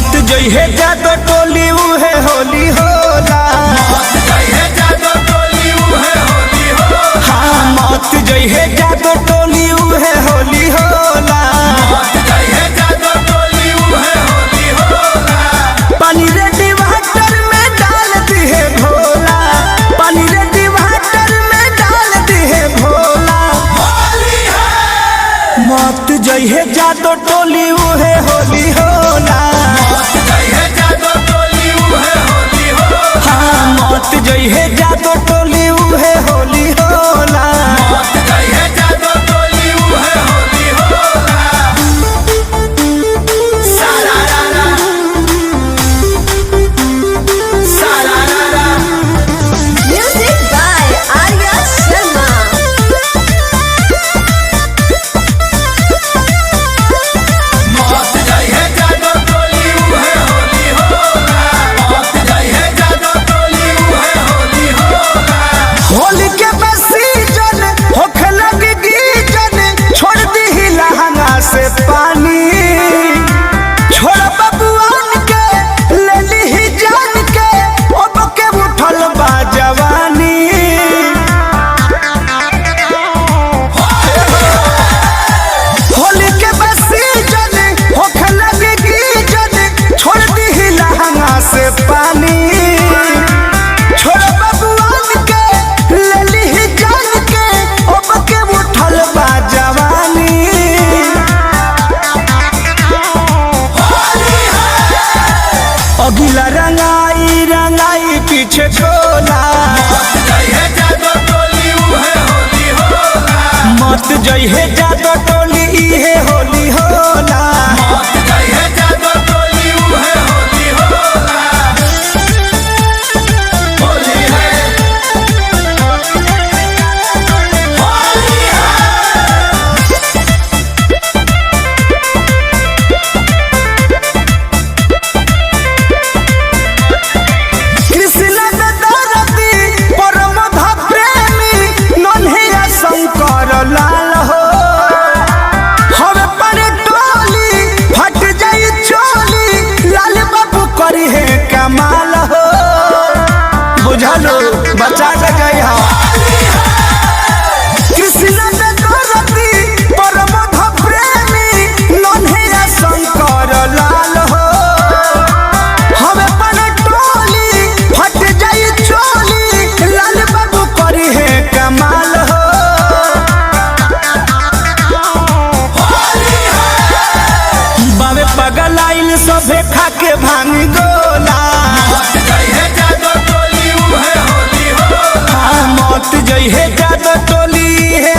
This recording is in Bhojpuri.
मत जइहे जादो टोली उहे होली होला। हाँ मत जइहे जादो टोली उहे होली होला। पानी रे डिवाटर में डाल दिहे भोला, पानी रे डिवाटर में डाल दिहे भोला। मत जइहे जादो टोली उहे होली होला। हाँ मत जइहे जादो टोली उहे होली होला। Music by Arya Sharma. Holi के सीजन होखे लगी गीजन, छोड़ दी लहंगा से पानी। छोड़ बबुआन के ले ली जान के, अब के उठल बा जवानी। होली के सीजन होखे लगी गीजन, छोड़ दी लहंगा से पानी। छोड़ बबुआन के ले ली जान के, अब के उठल बा जवानी। अगिला रंगाई रंगाई पीछे छोला। मत जइहे जादो टोली इहे होली होला। कृष्ण दरदी परमध प्रेमी नन्हिया शंकर लाल हो। हवे पर टोली फट जाई चोली, लाल बाबू करी है कमाल हो। बुझलो बचा के गई हो। कृष्ण दरदी परमध प्रेमी नन्हिया शंकर लाल हो। हवे पर टोली फट जाई चोली, लाल बाबू करी है कमाल हो। बाबे पगल आइल सभे खाके भांग गोला। हाँ मत जइहे जादो टोली है